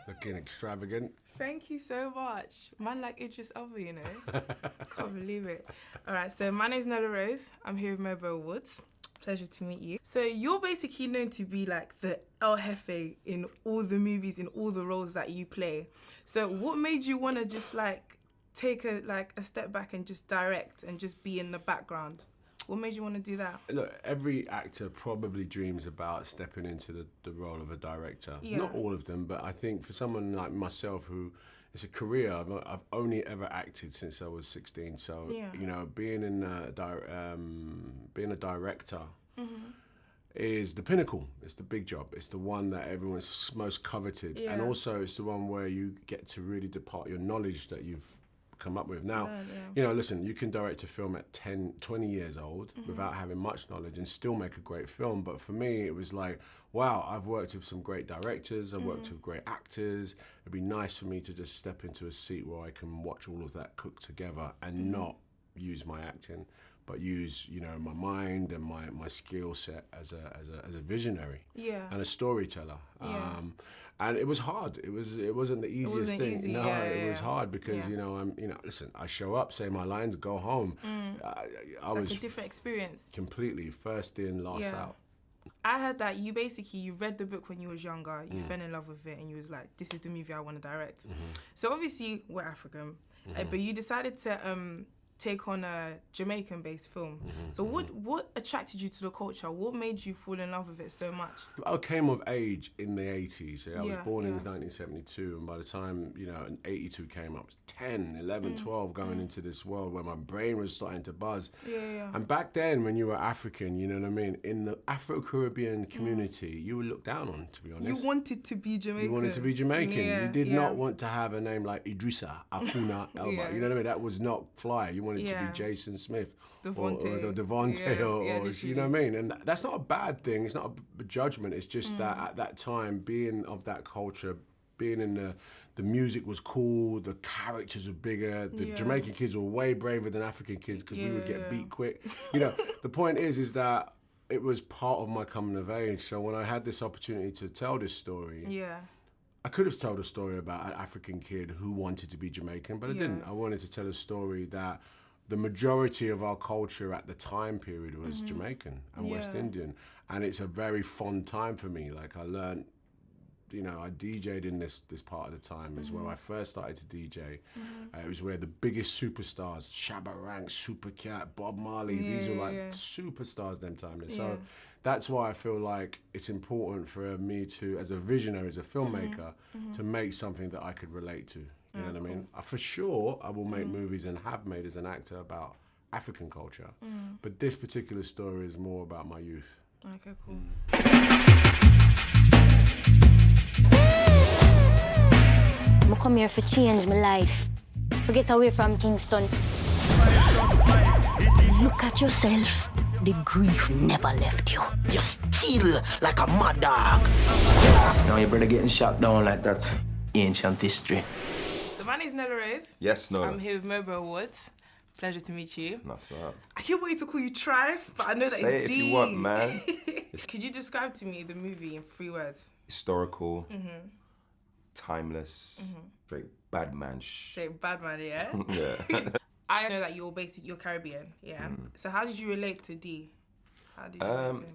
Looking extravagant. Thank you so much. Man like Idris Elba, you know. Can't believe it. All right, so my name's Nella Rose. I'm here with MOBO Woods. Pleasure to meet you. So you're basically known to be like the El Jefe in all the movies, in all the roles that you play. So what made you want to just like take a step back and just direct and just be in the background? What made you want to do that? Look, every actor probably dreams about stepping into the role of a director. Yeah. Not all of them, but I think for someone like myself who, it's a career, I've only ever acted since I was 16. So, Yeah. you know, being a director is the pinnacle. It's the big job. It's the one that everyone's most coveted. Yeah. And also it's the one where you get to really depart your knowledge that you've come up with. Now, you know, listen, you can direct a film at 10, 20 years old without having much knowledge and still make a great film. But for me, it was like, wow, I've worked with some great directors, I've worked with great actors. It'd be nice for me to just step into a seat where I can watch all of that cook together and not use my acting, but use, you know, my mind and my skill set as a visionary and a storyteller. And it was hard. It wasn't the easiest thing. Easy. No, Yeah, it was yeah. hard because listen, I show up, say my lines, go home. I was Like a different experience. completely first in, last out. I heard that you read the book when you was younger, you fell in love with it, and you was like, this is the movie I want to direct. So obviously, we're African, but you decided to take on a Jamaican-based film. So what attracted you to the culture? What made you fall in love with it so much? I came of age in the 80s. I was born in 1972, and by the time, 82 came, I was 10, 11, 12, going into this world where my brain was starting to buzz. And back then, when you were African, you know what I mean, in the Afro-Caribbean community, you were looked down on, to be honest. You wanted to be Jamaican. You wanted to be Jamaican. Yeah, you did not want to have a name like Idrissa, Akuna, Elba. You know what I mean? That was not fly. You wanted to be Jason Smith or Devontae or you know what I mean? And that's not a bad thing. It's not a judgment. It's just that at that time, being of that culture, being in the music was cool, the characters were bigger, the Jamaican kids were way braver than African kids because we would get beat quick. You know, the point is that it was part of my coming of age. So when I had this opportunity to tell this story, I could have told a story about an African kid who wanted to be Jamaican, but I didn't. I wanted to tell a story that the majority of our culture at the time period was Jamaican and West Indian. And it's a very fond time for me. Like I learned, I DJ'd in this part of the time. Is where I first started to DJ. It was where the biggest superstars, Shabba Ranks, Supercat, Bob Marley, these were like superstars them time. So that's why I feel like it's important for me to, as a visionary, as a filmmaker, to make something that I could relate to. You know what I mean? For sure, I will make movies and have made as an actor about African culture. But this particular story is more about my youth. Okay, cool. I come here for change my life. Forget away from Kingston. Look at yourself. The grief never left you. You're still like a mad dog. Now your brother getting shot down like that. Ancient history. So my name's Nella Rose. Yes, Nella. I'm here with MOBO Woods. Pleasure to meet you. That's up. I can't wait to call you Tribe, but I know that Say it's it D. if you want, man. Could you describe to me the movie in 3 words? Historical, timeless, very bad man. Say bad man, yeah? Yeah. I know that you're Caribbean, yeah? So how did you relate to D? How did you relate to him?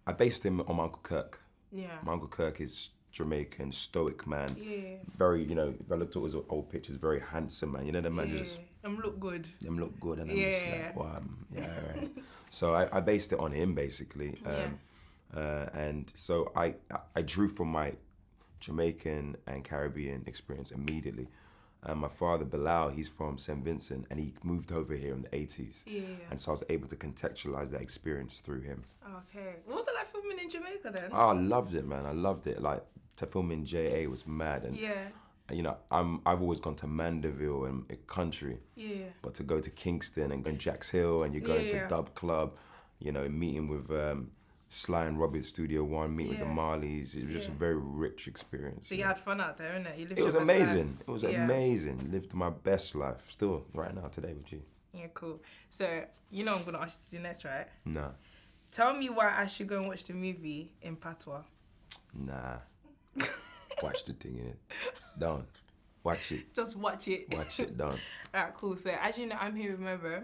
I based him on my Uncle Kirk. Yeah. My Uncle Kirk is Jamaican, stoic man. Yeah. Very, if I looked at his old pictures, very handsome man. You know, the man just... Them look good. Them look good and I'm just like, wow, right. So I based it on him, basically. And so I drew from my Jamaican and Caribbean experience immediately. My father, Bilal, he's from St. Vincent, and he moved over here in the 80s. And so I was able to contextualize that experience through him. Okay. What was it like filming in Jamaica then? Oh, I loved it, man. I loved it. Like, to film in JA was mad. And I've always gone to Mandeville and country. But to go to Kingston and Jack's Hill, and you go into Dub Club, meeting with Sly and Robbie at Studio One, meeting with the Marleys. It was just a very rich experience. So you had fun out there, innit? You lived It was your best amazing. life. It was amazing. Lived my best life. Still, right now, today with you. Yeah, cool. So, I'm going to ask you to do next, right? Nah. Tell me why I should go and watch the movie in Patois. Nah. Watch the thing in it. Done. Watch it. Just watch it. Watch it. Done. Alright, cool. So as you know, I'm here with MOBO.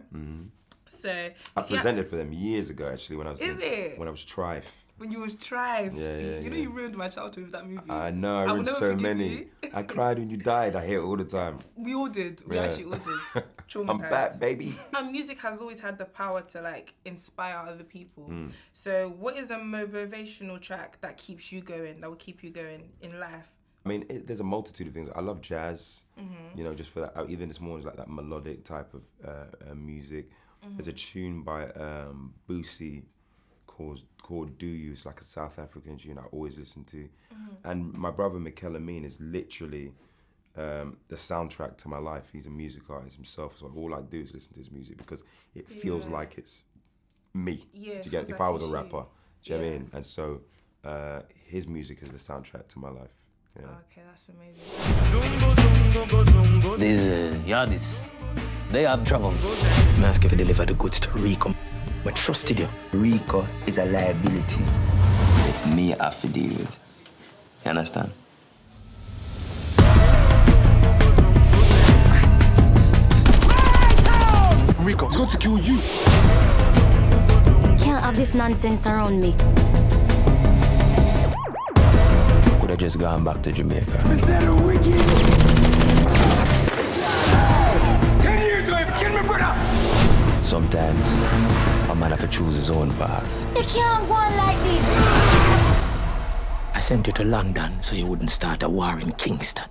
So I presented for them years ago, actually, when I was when I was Trife. When you was Tribe, Yeah, you know you ruined my childhood with that movie. I know, I ruined so many. I cried when you died. I hear it all the time. We all did. We actually all did. I'm back, baby. Our music has always had the power to like inspire other people. So what is a motivational track that keeps you going, that will keep you going in life? I mean, there's a multitude of things. I love jazz, you know, just for that. Even this morning, like that melodic type of music. There's a tune by Boosie called Do You. It's like a South African tune I always listen to. And my brother Aml Ameen is literally the soundtrack to my life. He's a music artist himself, so all I do is listen to his music because it feels like it's me. Yeah, do you get, if I was a rapper, do you know what I mean? And so his music is the soundtrack to my life. Yeah. Okay, that's amazing. These Yardies, they have trouble. I'm asking if you deliver the goods to Rico. But trusted you. Rico is a liability that me have to deal with. You understand? Rico, it's going to kill you. Can't have this nonsense around me. Could have just gone back to Jamaica. 10 years ago, you killed my brother. Sometimes a man have to choose his own path. You can't go on like this. I sent you to London so you wouldn't start a war in Kingston.